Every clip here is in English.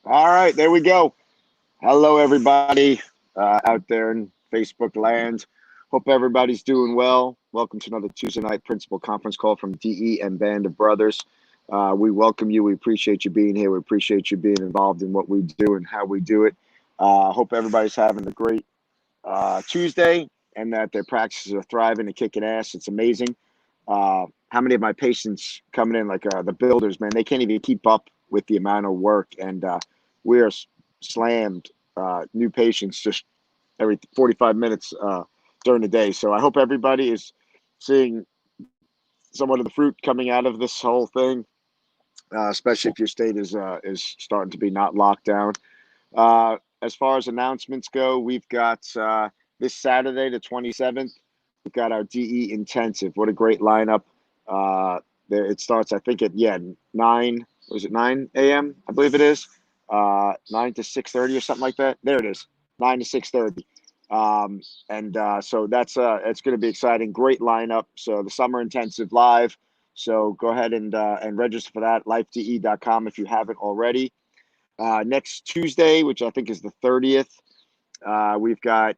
All right, there we go. Hello, everybody out there in Facebook land. Hope everybody's doing well. Welcome to another Tuesday night principal conference call from DE and Band of Brothers. We welcome you. We appreciate you being here. We appreciate you being involved in what we do and how we do it. Hope everybody's having a great Tuesday and that their practices are thriving and kicking ass. It's amazing. How many of my patients coming in, like the builders, man, they can't even keep up with the amount of work, and we are slammed new patients just every 45 minutes during the day. So I hope everybody is seeing somewhat of the fruit coming out of this whole thing, especially if your state is starting to be not locked down. As far as announcements go, we've got this Saturday, the 27th, we've got our DE intensive. What a great lineup. It starts, I think, at 9, was it 9 a.m.? I believe it is. 9 to 6:30 or something like that. There it is, 9 to 6:30. So that's it's going to be exciting. Great lineup. So the summer intensive live. So go ahead and register for that. lifede.com if you haven't already. Next Tuesday, which I think is the 30th, we've got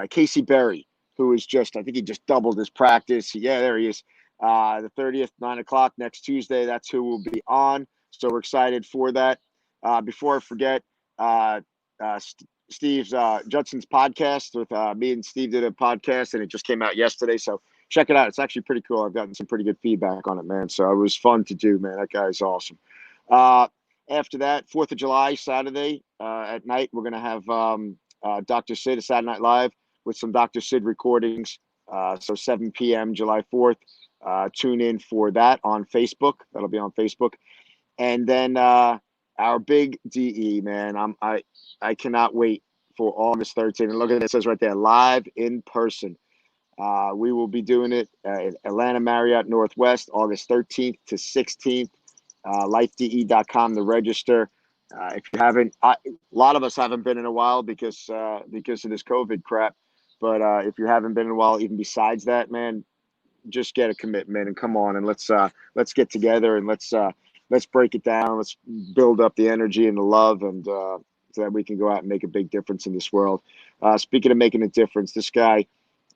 Casey Berry, who is I think he just doubled his practice. Yeah, there he is. The 30th, 9 o'clock next Tuesday. That's who will be on. So we're excited for that. Before I forget, Steve's Judson's podcast with me and Steve did a podcast, and it just came out yesterday. So check it out. It's actually pretty cool. I've gotten some pretty good feedback on it, man. So it was fun to do, man. That guy's awesome. After that, 4th of July, Saturday at night, we're going to have Dr. Sid, a Saturday Night Live, with some Dr. Sid recordings. So 7 p.m. July 4th. Tune in for that on Facebook. That'll be on Facebook. And then our big DE, man. I cannot wait for August 13th. And look at it, it says right there, live in person. We will be doing it at Atlanta Marriott Northwest, August 13th to 16th. Lifede.com to register. If you haven't, a lot of us haven't been in a while because of this COVID crap. But if you haven't been in a while, even besides that, man, just get a commitment and come on and let's get together and let's break it down. Let's build up the energy and the love, and so that we can go out and make a big difference in this world. Speaking of making a difference, this guy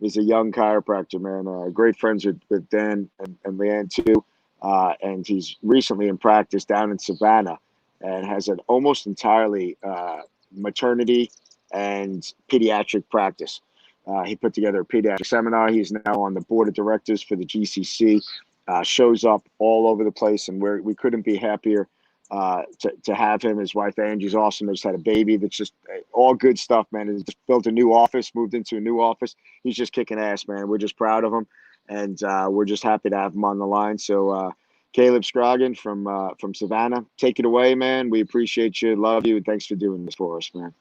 is a young chiropractor, man. Great friends with Dan and Leanne too. And he's recently in practice down in Savannah and has an almost entirely maternity and pediatric practice. He put together a pediatric seminar. He's now on the board of directors for the GCC. Shows up all over the place, and we couldn't be happier to have him. His wife Angie's awesome. They just had a baby. That's just all good stuff, man. He just built a new office, moved into a new office. He's just kicking ass, man. We're just proud of him, and we're just happy to have him on the line. So Kaleb Scroggin from Savannah, take it away, man. We appreciate you, love you, and thanks for doing this for us, man.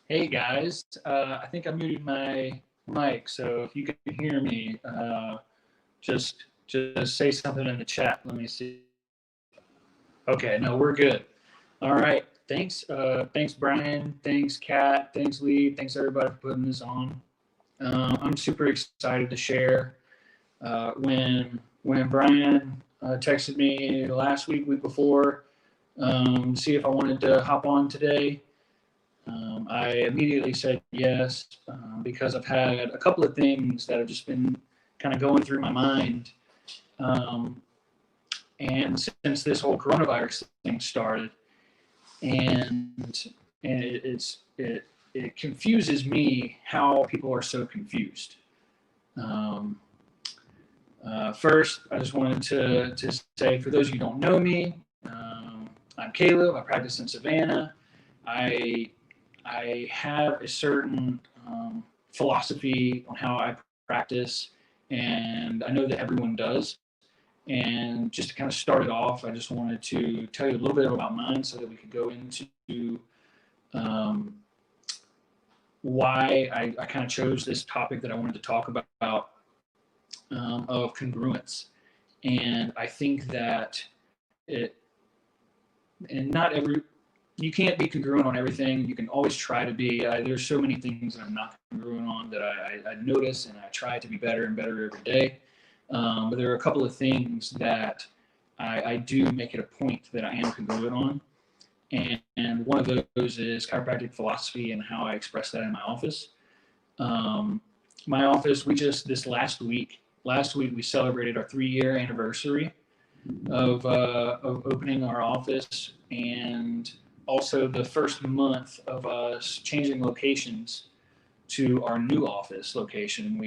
Hey guys, I think I muted my mic, so if you can hear me, just say something in the chat. Let me see. Okay, no, we're good. All right, thanks Brian, thanks Kat, thanks Lee, thanks everybody for putting this on. I'm super excited to share. When Brian texted me last week before, see if I wanted to hop on today. I immediately said yes because I've had a couple of things that have just been kind of going through my mind. And since this whole coronavirus thing started, and it confuses me how people are so confused. First, I just wanted to say, for those of you who don't know me, I'm Kaleb. I practice in Savannah. I have a certain philosophy on how I practice, and I know that everyone does. And just to kind of start it off, I just wanted to tell you a little bit about mine so that we could go into why I kind of chose this topic that I wanted to talk about of congruence. And I think that not every, you can't be congruent on everything. You can always try to be. There's so many things that I'm not congruent on that I notice, and I try to be better and better every day. But there are a couple of things that I do make it a point that I am congruent on. And one of those is chiropractic philosophy and how I express that in my office. My office, this last week we celebrated our 3-year anniversary of opening our office, and also the first month of us changing locations to our new office location.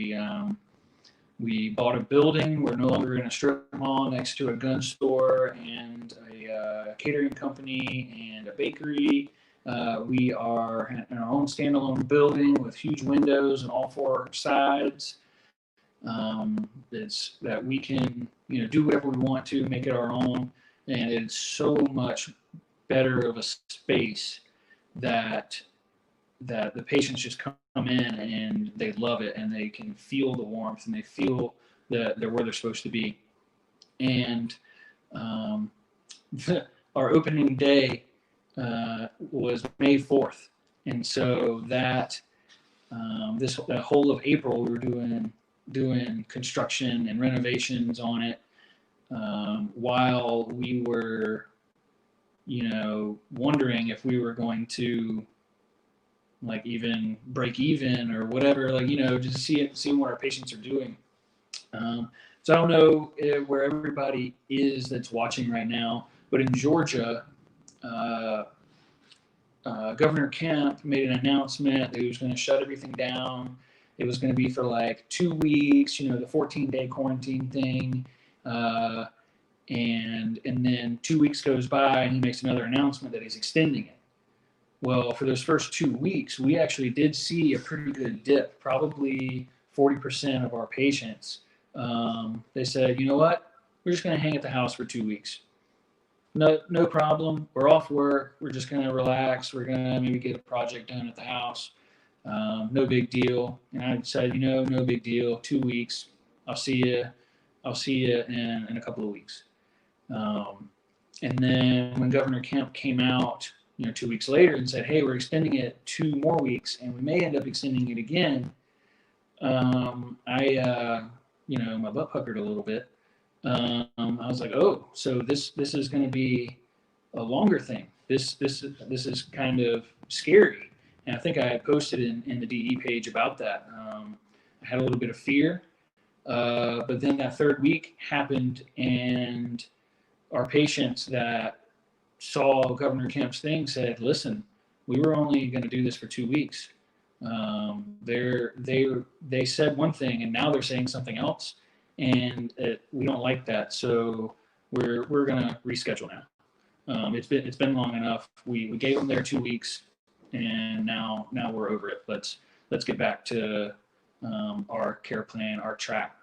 We bought a building. We're no longer in a strip mall next to a gun store and a catering company and a bakery. We are in our own standalone building with huge windows on all 4 sides. It's that we can, do whatever we want to, make it our own, and it's so much better of a space that the patients just come in and they love it, and they can feel the warmth, and they feel that they're where they're supposed to be. And our opening day was May 4th, and so that that whole of April we were doing construction and renovations on it, while we were, wondering if we were going to even break even or whatever, just seeing what our patients are doing. So I don't know where everybody is that's watching right now, but in Georgia, Governor Kemp made an announcement that he was going to shut everything down. It was going to be for 2 weeks, the 14-day quarantine thing. And then 2 weeks goes by and he makes another announcement that he's extending it. Well, for those first 2 weeks, we actually did see a pretty good dip, probably 40% of our patients. They said, you know what, we're just going to hang at the house for 2 weeks. No problem. We're off work. We're just going to relax. We're going to maybe get a project done at the house. No big deal. And I said, no big deal. 2 weeks. I'll see you in a couple of weeks. And then when Governor Kemp came out, 2 weeks later and said, hey, we're extending it 2 more weeks, and we may end up extending it again. My butt puckered a little bit. I was like, oh, so this is going to be a longer thing. This is kind of scary. And I think I posted in the DE page about that. I had a little bit of fear, but then that 3rd week happened, and our patients that saw Governor Kemp's thing said, listen, we were only going to do this for 2 weeks. They said one thing, and now they're saying something else, and we don't like that, so we're going to reschedule now. It's been long enough. We gave them their 2 weeks, and now we're over it. Let's get back to our care plan, our track.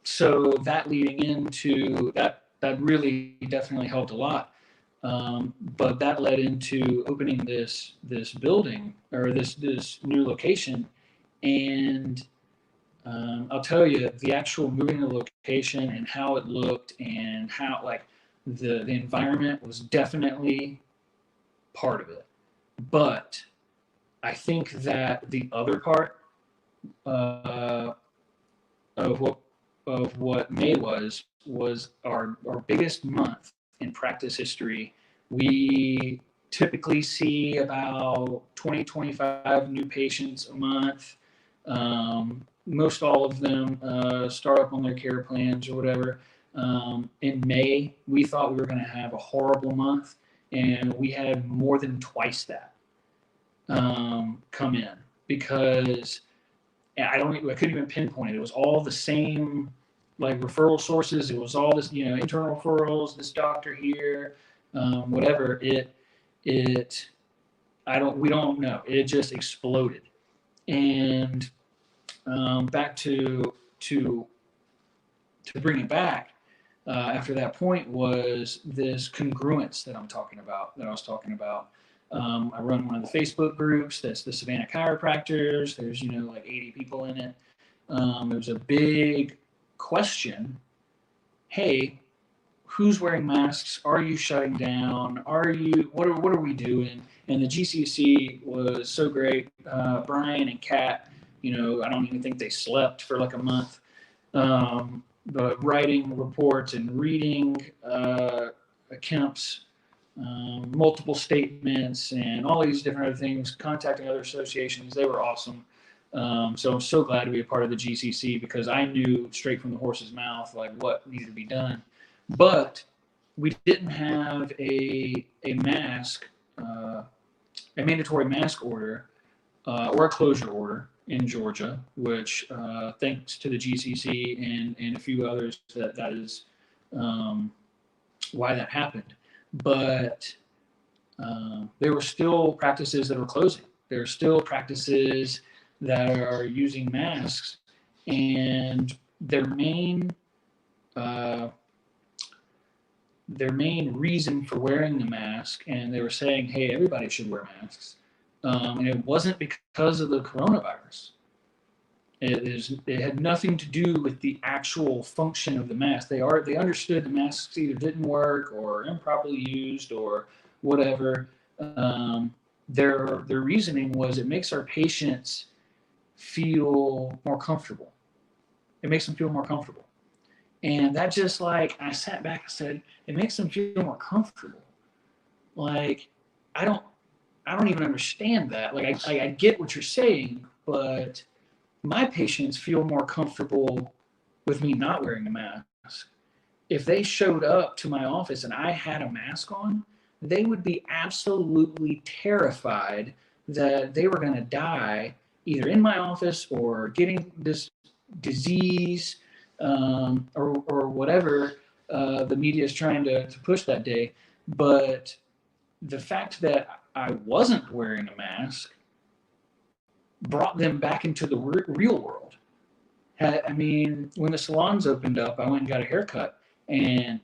So that leading into that really definitely helped a lot. But that led into opening this building, or this new location. And I'll tell you, the actual moving the location and how it looked, and how the environment was definitely part of it. But I think that the other part of what May was our biggest month in practice history. We typically see about 20-25 new patients a month. Most all of them start up on their care plans or whatever. In May, we thought we were going to have a horrible month, and we had more than twice that come in, because I couldn't even pinpoint it. It was all the same referral sources. It was all this, internal referrals, this doctor here, whatever. We don't know. It just exploded. And back to to bring it back after that point was this congruence that I was talking about. I run one of the Facebook groups that's the Savannah Chiropractors. There's, like 80 people in it. There's a big question. Hey, who's wearing masks? Are you shutting down? What are we doing? And the GCC was so great. Brian and Kat, I don't even think they slept for like a month. But writing reports and reading accounts, multiple statements, and all these different other things, contacting other associations, they were awesome. So I'm so glad to be a part of the GCC because I knew straight from the horse's mouth like what needed to be done. But we didn't have a mask, a mandatory mask order or a closure order in Georgia, which thanks to the GCC and a few others, that is why that happened. But there were still practices that were closing. There are still practices that are using masks, and their main reason for wearing the mask, and they were saying, hey, everybody should wear masks. And it wasn't because of the coronavirus. It had nothing to do with the actual function of the mask. They understood the masks either didn't work or improperly used or whatever. Their reasoning was it makes our patients feel more comfortable. It makes them feel more comfortable. And that just like, I sat back and said, it makes them feel more comfortable. Like, I don't even understand that. Like, I get what you're saying, but my patients feel more comfortable with me not wearing a mask. If they showed up to my office and I had a mask on, they would be absolutely terrified that they were going to die either in my office or getting this disease or whatever the media is trying to push that day. But the fact that I wasn't wearing a mask brought them back into the real world. I mean, when the salons opened up, I went and got a haircut, and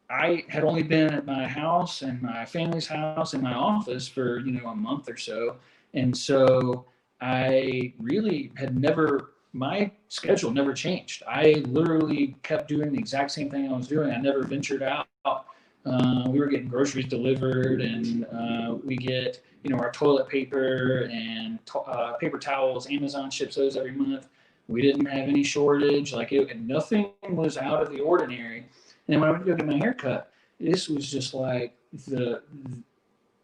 I had only been at my house and my family's house and my office for, a month or so. And so I really my schedule never changed. I literally kept doing the exact same thing I was doing. I never ventured out. We were getting groceries delivered, and we get, our toilet paper and paper towels. Amazon ships those every month. We didn't have any shortage. Nothing was out of the ordinary. And then when I went to go get my haircut, this was just like the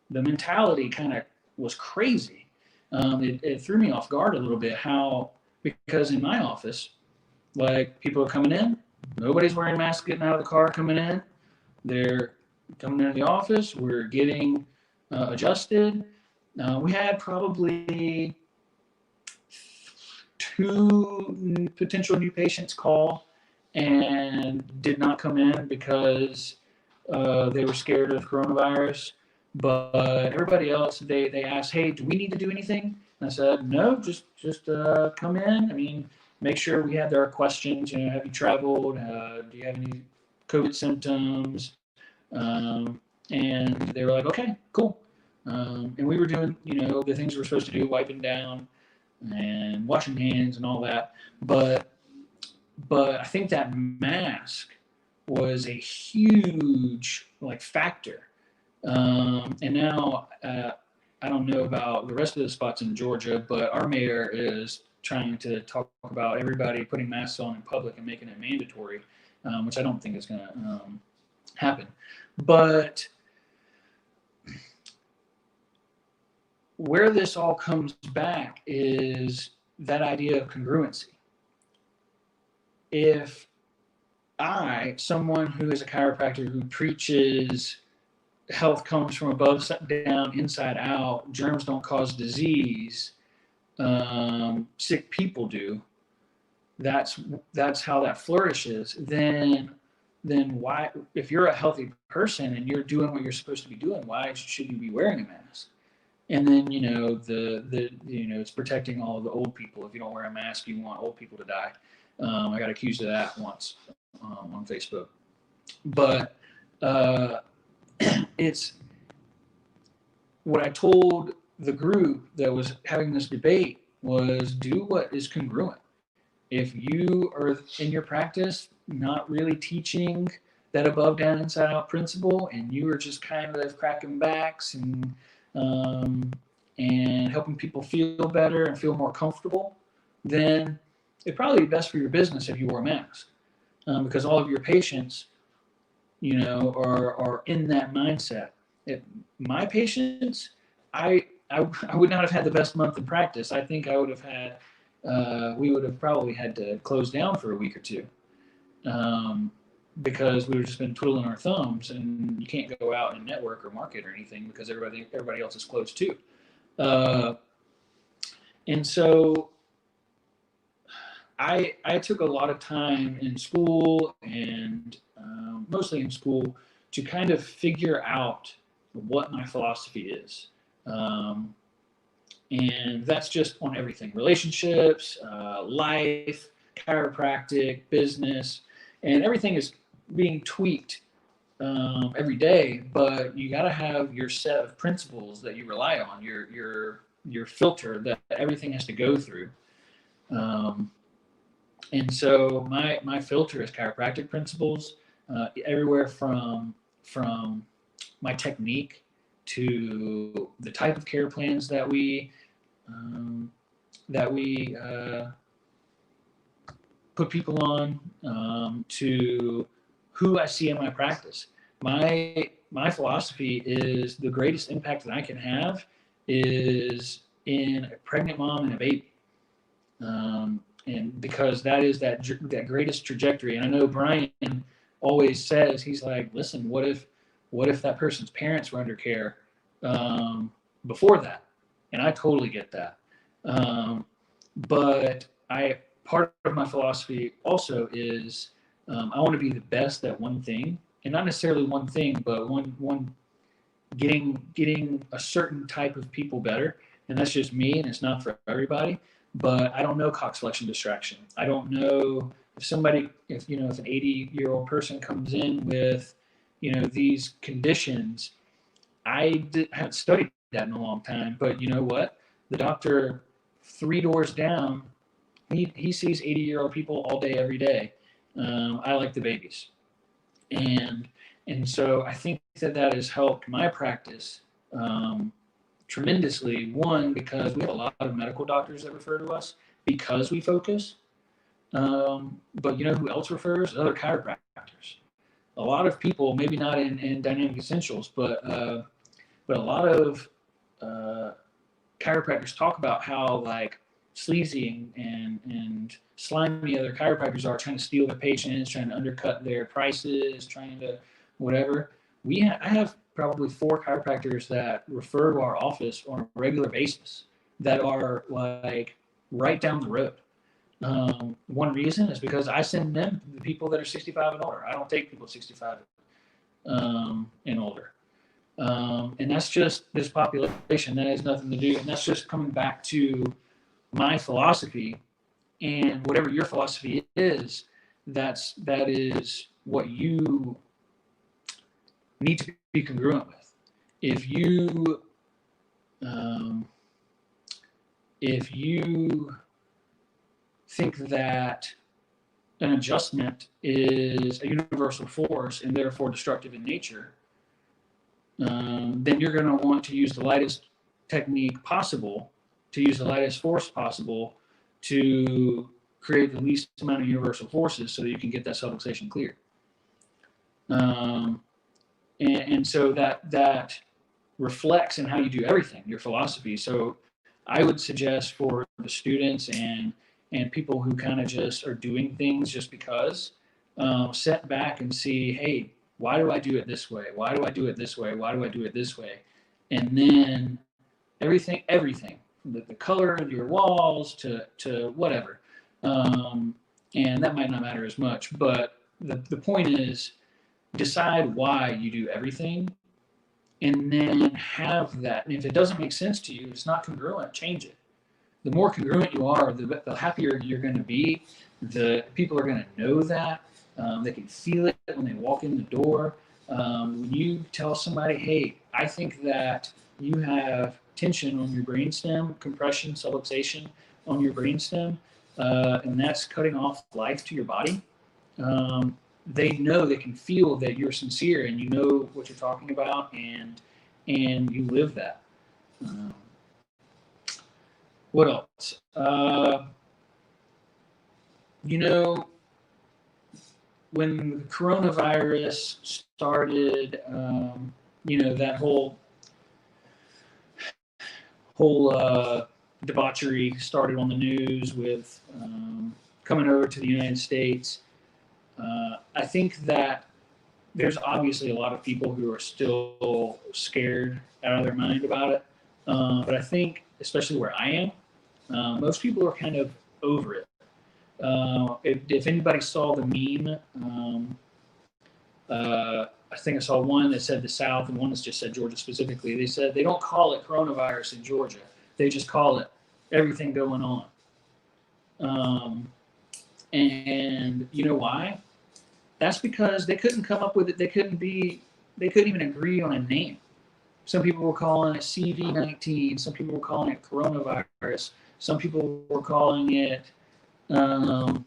mentality kind of was crazy. It threw me off guard a little bit because in my office, like, people are coming in, nobody's wearing masks getting out of the car coming in. They're coming into the office. We're getting adjusted. We had probably 2 potential new patients call and did not come in because they were scared of coronavirus. But everybody else, they asked, hey, do we need to do anything? And I said, no, just come in. I mean, make sure we had our questions. Have you traveled? Do you have any COVID symptoms? And they were like, okay, cool. And we were doing, the things we were supposed to do, wiping down and washing hands and all that. But I think that mask was a huge factor. And now I don't know about the rest of the spots in Georgia, but our mayor is trying to talk about everybody putting masks on in public and making it mandatory, which I don't think is going to happen. But where this all comes back is that idea of congruency. If someone who is a chiropractor who preaches health comes from above down, inside out, germs don't cause disease, sick people do, that's how that flourishes, then why, if you're a healthy person and you're doing what you're supposed to be doing, why should you be wearing a mask? And then, it's protecting all of the old people. If you don't wear a mask, you want old people to die. I got accused of that once on Facebook. But it's what I told the group that was having this debate was do what is congruent. If you are in your practice not really teaching that above, down, inside out principle, and you are just kind of cracking backs and helping people feel better and feel more comfortable, then it'd probably be best for your business if you wore a mask, because all of your patients, are in that mindset. My patients, I would not have had the best month in practice. I think I would have had, we would have probably had to close down for a week or two, because we would just been twiddling our thumbs, and you can't go out and network or market or anything because everybody else is closed too. And so I took a lot of time in school and mostly in school to kind of figure out what my philosophy is. And that's just on everything: relationships, life, chiropractic, business, and everything is being tweaked every day. But you got to have your set of principles that you rely on, your filter that everything has to go through. And so my filter is chiropractic principles, everywhere from my technique to the type of care plans that we put people on, to who I see in my practice. My philosophy is the greatest impact that I can have is in a pregnant mom and a baby. And because that is that greatest trajectory. And I know Brian always says, he's like, listen, what if that person's parents were under care before that? And I totally get that. But part of my philosophy also is I want to be the best at one thing, and not necessarily one thing, but one getting a certain type of people better. And that's just me, and it's not for everybody. But I don't know Cox flexion distraction. I don't know if an 80-year-old person comes in with, these conditions. I haven't studied that in a long time, but you know what? The doctor 3 doors down, he sees 80-year-old people all day, every day. I like the babies. And so I think that has helped my practice tremendously. One, because we have a lot of medical doctors that refer to us because we focus. But you know who else refers? Other chiropractors. A lot of people, maybe not in Dynamic Essentials, but a lot of chiropractors talk about how like sleazy and slimy other chiropractors are, trying to steal their patients, trying to undercut their prices, trying to whatever. I have probably 4 chiropractors that refer to our office on a regular basis that are like right down the road. One reason is because I send them the people that are 65 and older. I don't take people 65 and older. And that's just this population. That has nothing to do, and that's just coming back to my philosophy. And whatever your philosophy is, that is what you need to be congruent with. If you think that an adjustment is a universal force and therefore destructive in nature, then you're going to want to use the lightest technique possible, to use the lightest force possible to create the least amount of universal forces so that you can get that subluxation clear. And so that reflects in how you do everything, your philosophy. So I would suggest for the students and people who kind of just are doing things just because, set back and see, hey, why do I do it this way? Why do I do it this way? Why do I do it this way? And then everything, the color of your walls to whatever. And that might not matter as much, but the point is, decide why you do everything and then have that. And if it doesn't make sense to you, it's not congruent, change it. The more congruent you are, the happier you're going to be. The people are going to know that. They can feel it when they walk in the door. When you tell somebody, hey, I think that you have tension on your brainstem, compression, subluxation on your brainstem, and that's cutting off life to your body. They know, they can feel that you're sincere and you know what you're talking about, and you live that. What else? You know, when the coronavirus started, you know, that whole debauchery started on the news with coming over to the United States. I think that there's obviously a lot of people who are still scared out of their mind about it. But I think, especially where I am, most people are kind of over it. If anybody saw the meme, I think I saw one that said the South and one that just said Georgia specifically. They said they don't call it coronavirus in Georgia. They just call it everything going on. And you know why? That's because they couldn't come up with it. They couldn't even agree on a name. Some people were calling it CV-19. Some people were calling it coronavirus. Some people were calling it, what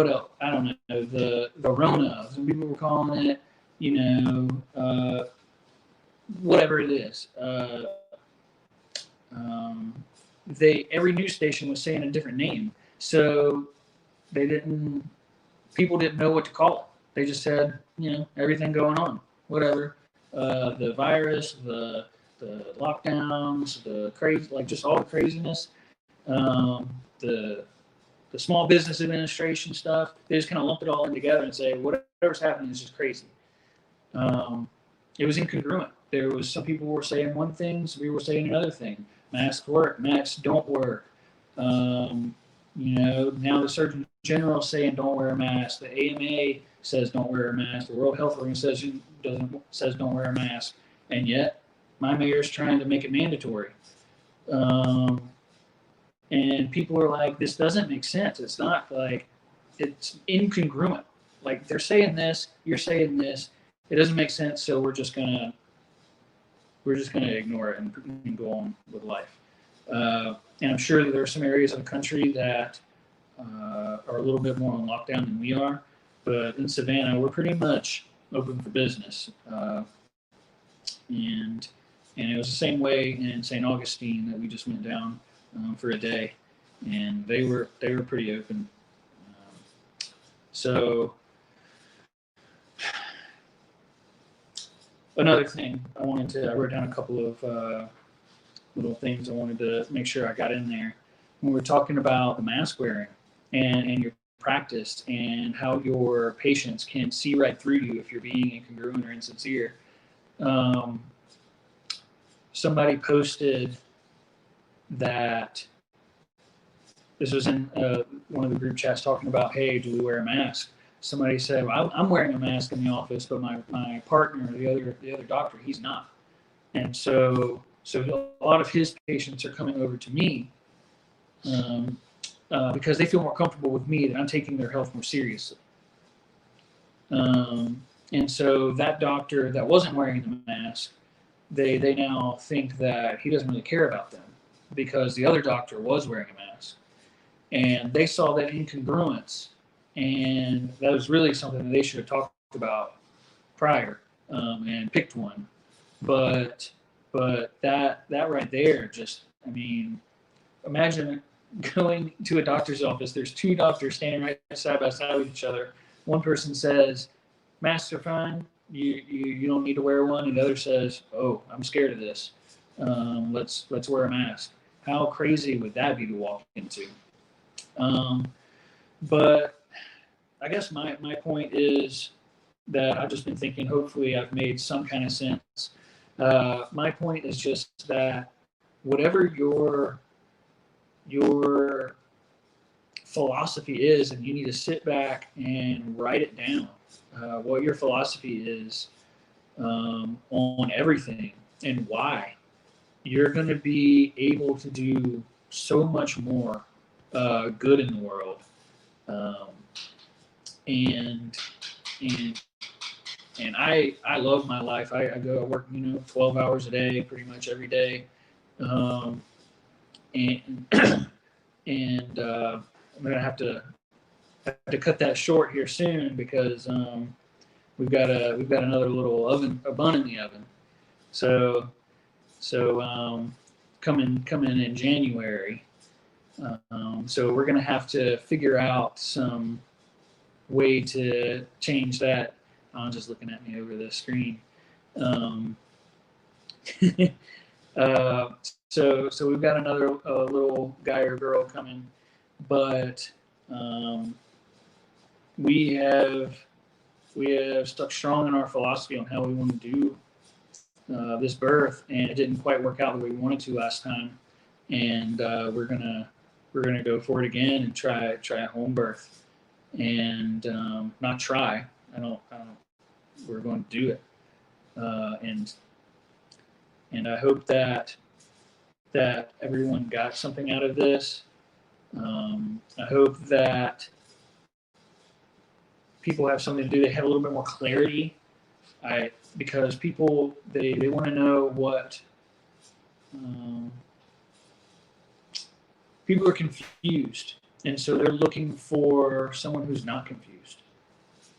else? I don't know, the Rona. Some people were calling it, you know, whatever it is. Every news station was saying a different name. So people didn't know what to call it. They just said, you know, everything going on, whatever. The virus, the lockdowns, the crazy, like just all the craziness, the Small Business Administration stuff. They just kind of lump it all in together and say whatever's happening is just crazy. It was incongruent. There was some people were saying one thing, some people were saying another thing. Masks work, masks don't work. You know, now the Surgeon General is saying don't wear a mask. The AMA says don't wear a mask. The World Health Organization says don't wear a mask. And yet, my mayor is trying to make it mandatory. And people are like, this doesn't make sense. It's not like, it's incongruent. Like they're saying this, you're saying this. It doesn't make sense, so we're just gonna ignore it and go on with life. And I'm sure that there are some areas of the country that are a little bit more on lockdown than we are. But in Savannah, we're pretty much open for business. And it was the same way in St. Augustine that we just went down for a day, and they were pretty open. So another thing I wrote down a couple of little things I wanted to make sure I got in there. When we're talking about the mask wearing and your practice and how your patients can see right through you if you're being incongruent or insincere. Somebody posted that this was in one of the group chats talking about, hey, do we wear a mask? Somebody said, well, I'm wearing a mask in the office, but my partner, the other doctor, he's not. And so a lot of his patients are coming over to me because they feel more comfortable with me, that I'm taking their health more seriously. And so that doctor that wasn't wearing the mask, they now think that he doesn't really care about them because the other doctor was wearing a mask. And they saw that incongruence, and that was really something that they should have talked about prior and picked one. But that right there, just, I mean, imagine going to a doctor's office. There's two doctors standing right side by side with each other. One person says, masks are fine. You don't need to wear one. And the other says, oh, I'm scared of this. Let's wear a mask. How crazy would that be to walk into? But I guess my point is that I've just been thinking, hopefully I've made some kind of sense. My point is just that whatever your philosophy is, and you need to sit back and write it down, what your philosophy is, on everything and why, you're going to be able to do so much more good in the world. Um, and and I love my life. I go, I work, 12 hours a day, pretty much every day. Um, and I'm gonna have to cut that short here soon because we've got another little a bun in the oven. So coming in January. So we're gonna have to figure out some way to change that. I'm just looking at me over the screen. Um, uh, so we've got another little guy or girl coming, but we have stuck strong in our philosophy on how we want to do this birth, and it didn't quite work out the way we wanted to last time, and we're gonna go for it again and try a home birth, and not try. I don't. We're going to do it, and I hope that everyone got something out of this. I hope that people have something to do. They have a little bit more clarity. Because people they want to know what people are confused, and so they're looking for someone who's not confused.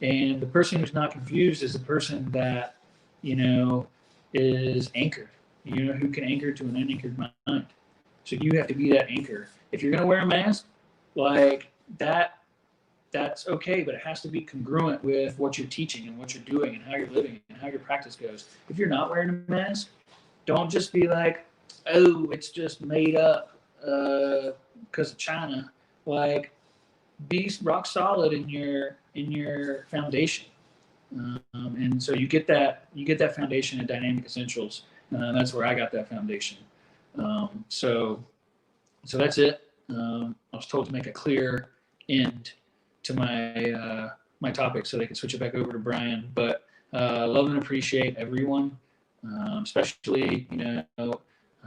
And the person who's not confused is the person that is anchored. Who can anchor to an unanchored mind. So you have to be that anchor. If you're going to wear a mask, like that, that's okay, but it has to be congruent with what you're teaching and what you're doing and how you're living and how your practice goes. If you're not wearing a mask, don't just be like, oh, it's just made up because of China. Like, be rock solid in your foundation. And so you get that foundation at Dynamic Essentials. That's where I got that foundation. So that's it. I was told to make a clear end to my topic so they could switch it back over to Brian. But love and appreciate everyone, especially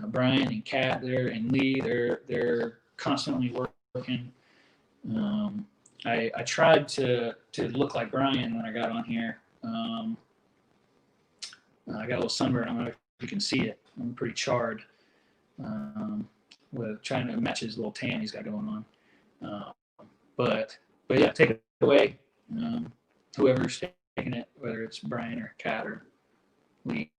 Brian and Kat there and Lee. They're constantly working. I tried to look like Brian when I got on here. I got a little sunburn. I don't know if you can see it. I'm pretty charred. With trying to match his little tan he's got going on. But yeah, take it away. Whoever's taking it, whether it's Brian or Kat or Lee.